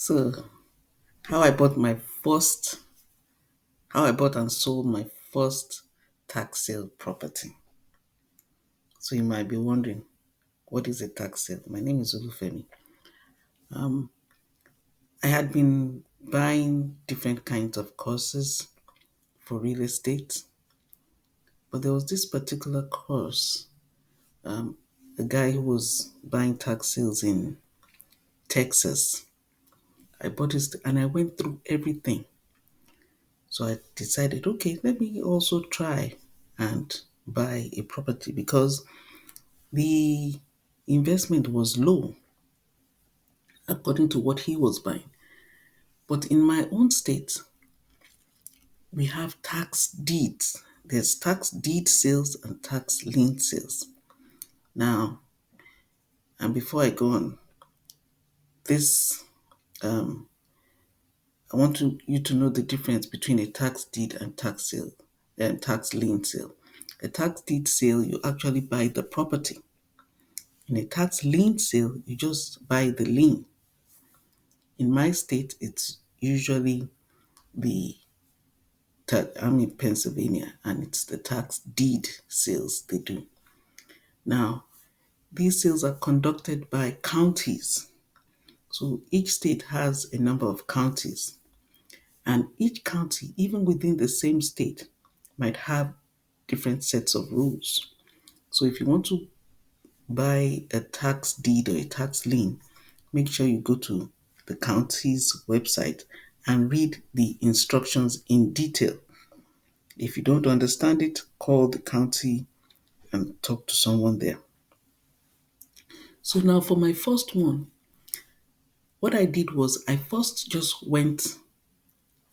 So, how I bought my first, how I bought and sold my first tax sale property. So you might be wondering, what is a tax sale? My name is Olufemi. Um, I had been buying different kinds of courses for real estate, but there was this particular course. Um, a guy who was buying tax sales in Texas. I bought it and I went through everything. So I decided, okay, let me also try and buy a property because the investment was low according to what he was buying. But in my own state, we have tax deeds. There's tax deed sales and tax lien sales. Now, and before I go on, this um, I want you to know the difference between a tax deed and tax sale and tax lien sale. A tax deed sale, you actually buy the property. In a tax lien sale, you just buy the lien. In my state, it's usually the I'm in Pennsylvania, and it's the tax deed sales they do. Now, these sales are conducted by counties. So each state has a number of counties, and each county, even within the same state, might have different sets of rules. So if you want to buy a tax deed or a tax lien, make sure you go to the county's website and read the instructions in detail. If you don't understand it, call the county and talk to someone there. So now for my first one, what I did was I first just went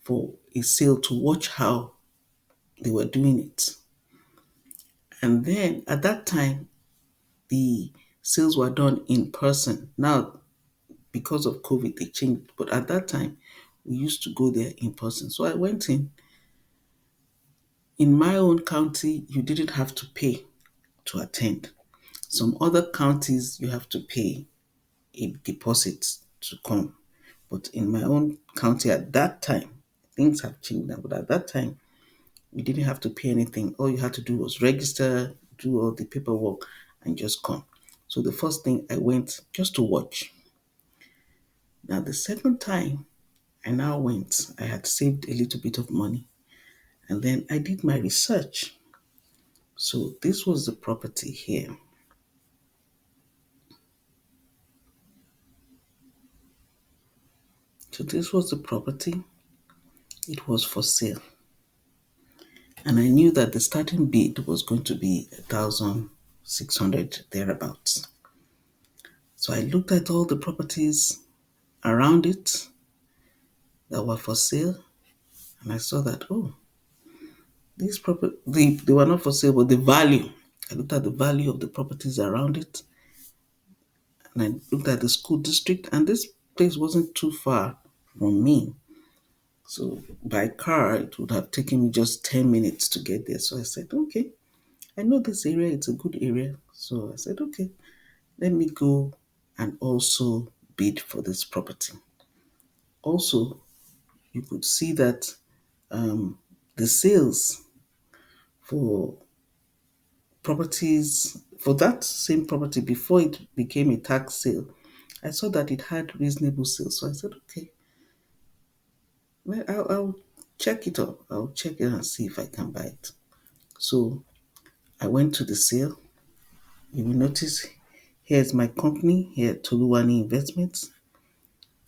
for a sale to watch how they were doing it. And then at that time, the sales were done in person. Now, because of COVID, they changed. But at that time, we used to go there in person. So I went in. In my own county, you didn't have to pay to attend. Some other counties, you have to pay a deposit to come. But in my own county at that time, things have changed now. But at that time, we didn't have to pay anything. All you had to do was register, do all the paperwork, and just come. So the first thing I went just to watch. Now the second time I now went, I had saved a little bit of money, and then I did my research. So this was the property here. So this was the property. It was for sale. And I knew that the starting bid was going to be 1,600 thereabouts. So I looked at all the properties around it that were for sale, and I saw that, oh, these property they were not for sale, but the value. I looked at the value of the properties around it, and I looked at the school district, and this place wasn't too far from me. So by car, it would have taken me just 10 minutes to get there. So I said, okay, I know this area, it's a good area. So I said, okay, let me go and also bid for this property. Also, you could see that the sales for properties, for that same property before it became a tax sale, I saw that it had reasonable sales. So I said, okay, well, I'll check it up. I'll check it and see if I can buy it. So I went to the sale. You will notice here's my company, here Toluwani Investments.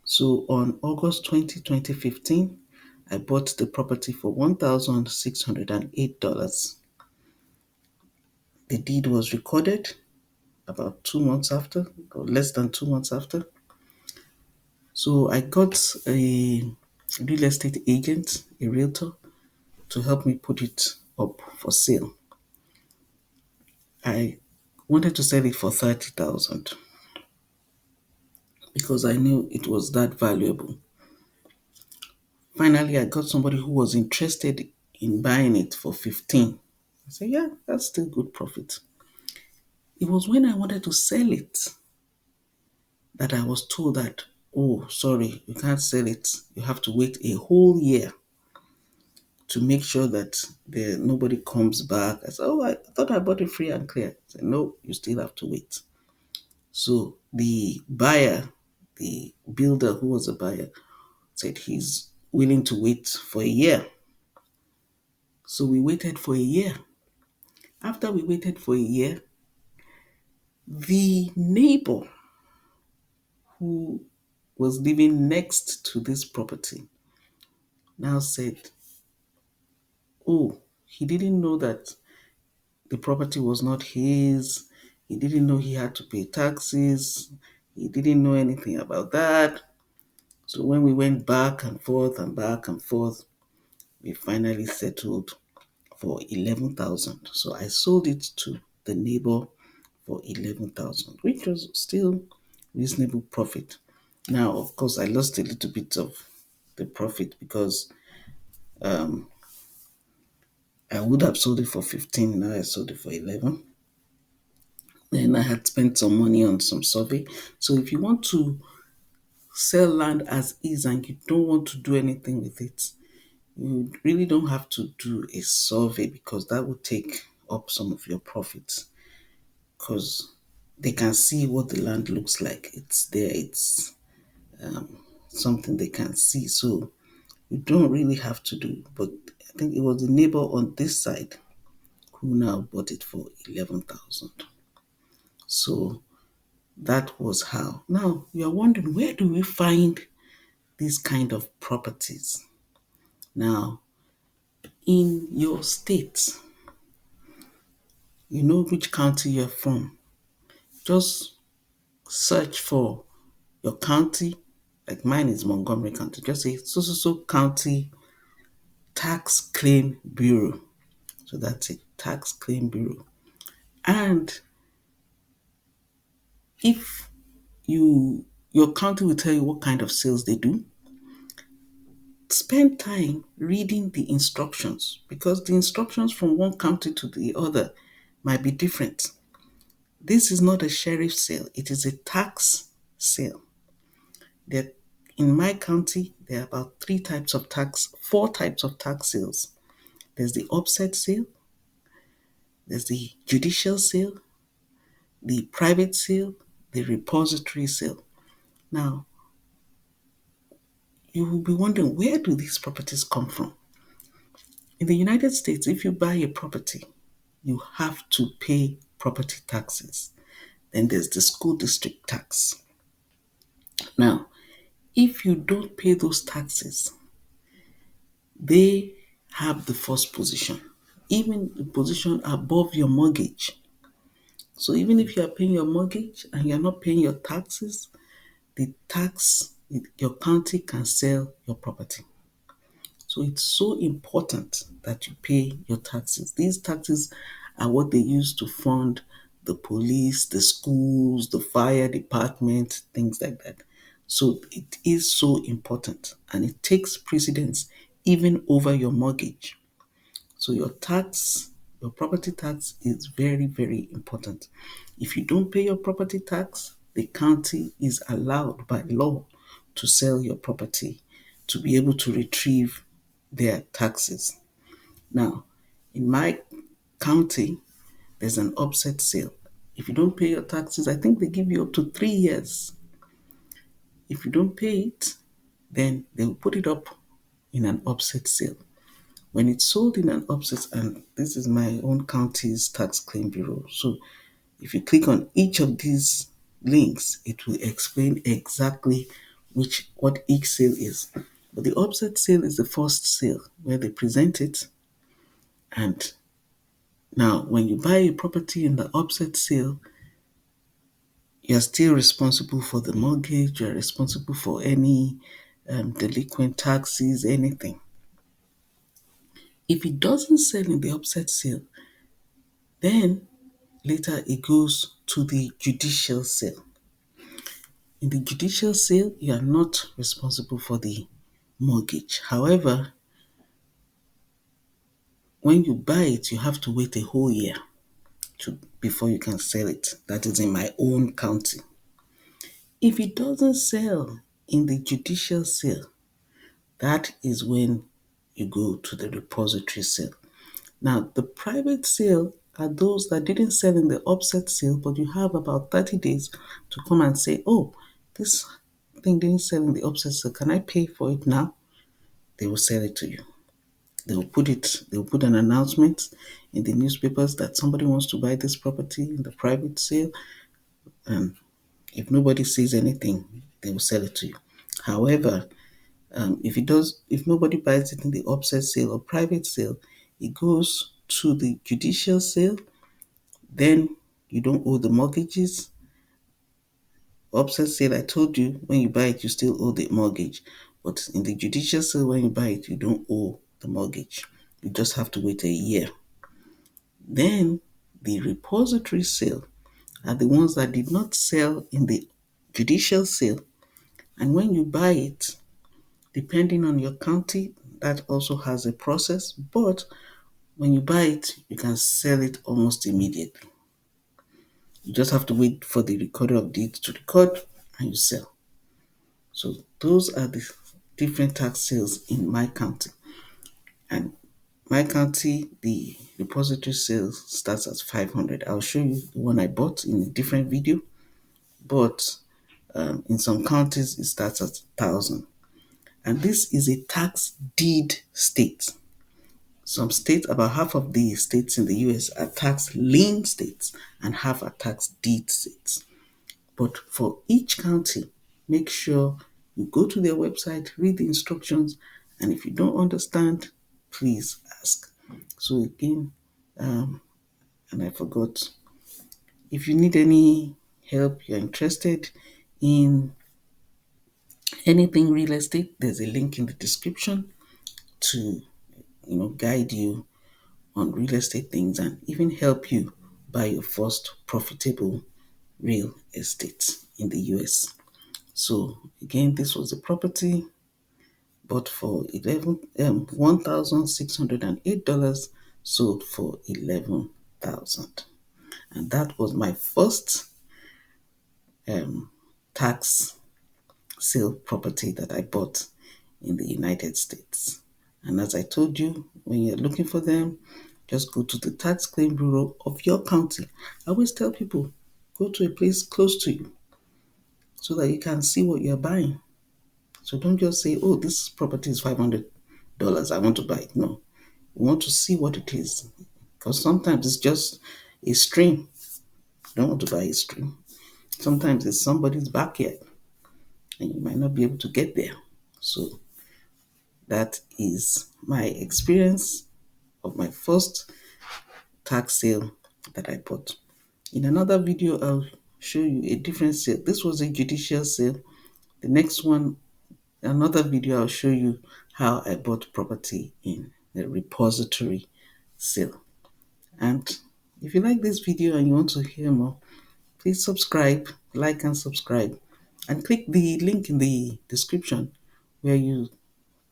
So on August 20, 2015, I bought the property for $1,608. The deed was recorded about 2 months after, or less than 2 months after. So I got a real estate agent, a realtor, to help me put it up for sale. I wanted to sell it for 30,000 because I knew it was that valuable. Finally, I got somebody who was interested in buying it for 15. I said, yeah, that's still good profit. It was when I wanted to sell it that I was told that oh, sorry, you can't sell it. You have to wait a whole year to make sure that nobody comes back. I said, oh, I thought I bought it free and clear. I said, no, you still have to wait. So the buyer, the builder who was a buyer, said he's willing to wait for a year. So we waited for a year. After we waited for a year, the neighbor who was living next to this property now said, oh, he didn't know that the property was not his. He didn't know he had to pay taxes. He didn't know anything about that. So when we went back and forth and back and forth, we finally settled for 11,000. So I sold it to the neighbor for 11,000, which was still reasonable profit. Now, of course, I lost a little bit of the profit because I would have sold it for 15. Now I sold it for 11. Then I had spent some money on some survey. So if you want to sell land as is and you don't want to do anything with it, you really don't have to do a survey because that would take up some of your profits because they can see what the land looks like. It's there, it's something they can see. So you don't really have to do. But I think it was the neighbor on this side who now bought it for 11,000. So that was how. Now you're wondering, where do we find these kind of properties? Now, in your state, you know which county you're from. Just search for your county. Like mine is Montgomery County. Just say so so so county tax claim bureau. So that's it, tax claim bureau. And if your county will tell you what kind of sales they do, spend time reading the instructions because the instructions from one county to the other might be different. This is not a sheriff sale, it is a tax sale. There, in my county, there are about four types of tax sales. There's the upset sale, there's the judicial sale, the private sale, the repository sale. Now, you will be wondering, where do these properties come from? In the United States, if you buy a property, you have to pay property taxes. Then there's the school district tax. Now, if you don't pay those taxes, they have the first position, even the position above your mortgage. So even if you are paying your mortgage and you're not paying your taxes, your county can sell your property. So it's so important that you pay your taxes. These taxes are what they use to fund the police, the schools, the fire department, things like that. So it is so important and it takes precedence even over your mortgage. So your property tax is very, very important. If you don't pay your property tax, the county is allowed by law to sell your property to be able to retrieve their taxes. Now, in my county, there's an upset sale. If you don't pay your taxes, I think they give you up to 3 years. If you don't pay it, then they will put it up in an upset sale. When it's sold in an upset, and this is my own county's tax claim bureau. So if you click on each of these links, it will explain exactly what each sale is. But the upset sale is the first sale where they present it. And now when you buy a property in the upset sale, you're still responsible for the mortgage, you're responsible for any delinquent taxes, anything. If it doesn't sell in the upset sale, then later it goes to the judicial sale. In the judicial sale, you are not responsible for the mortgage. However, when you buy it, you have to wait a whole year before you can sell it. That is in my own county. If it doesn't sell in the judicial sale, that is when you go to the repository sale. Now, the private sale are those that didn't sell in the upset sale, but you have about 30 days to come and say, oh, this thing didn't sell in the upset sale. Can I pay for it now? They will sell it to you. They will put an announcement in the newspapers that somebody wants to buy this property in the private sale. And if nobody says anything, they will sell it to you. However, if nobody buys it in the upset sale or private sale, it goes to the judicial sale. Then you don't owe the mortgages. Upset sale, I told you, when you buy it, you still owe the mortgage. But in the judicial sale, when you buy it, you don't owe the mortgage. You just have to wait a year. Then the repository sale are the ones that did not sell in the judicial sale. And when you buy it, depending on your county, that also has a process. But when you buy it, you can sell it almost immediately. You just have to wait for the recorder of deeds to record and you sell. So those are the different tax sales in my county. And my county, the repository sales starts at 500. I'll show you the one I bought in a different video. But in some counties, it starts at 1,000. And this is a tax deed state. Some states, about half of the states in the US are tax lien states and half are tax deed states. But for each county, make sure you go to their website, read the instructions, and if you don't understand, please ask. So again, and I forgot, if you need any help, you're interested in anything real estate, there's a link in the description to guide you on real estate things and even help you buy your first profitable real estate in the US. So again, this was the property bought for $1,608, sold for $11,000, and that was my first tax sale property that I bought in the United States. And as I told you, when you're looking for them, just go to the tax claim bureau of your county. I always tell people, go to a place close to you so that you can see what you're buying. So don't just say, oh, this property is $500. I want to buy it. No, you want to see what it is. Because sometimes it's just a stream. You don't want to buy a stream. Sometimes it's somebody's backyard and you might not be able to get there. So that is my experience of my first tax sale that I bought. In another video, I'll show you a different sale. This was a judicial sale. The next one, another video, I'll show you how I bought property in a repository sale. And if you like this video and you want to hear more, please subscribe, like and subscribe, and click the link in the description where you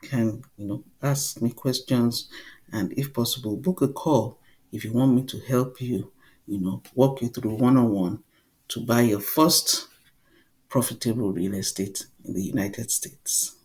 can, ask me questions, and if possible, book a call if you want me to help you, walk you through one-on-one to buy your first profitable real estate in the United States.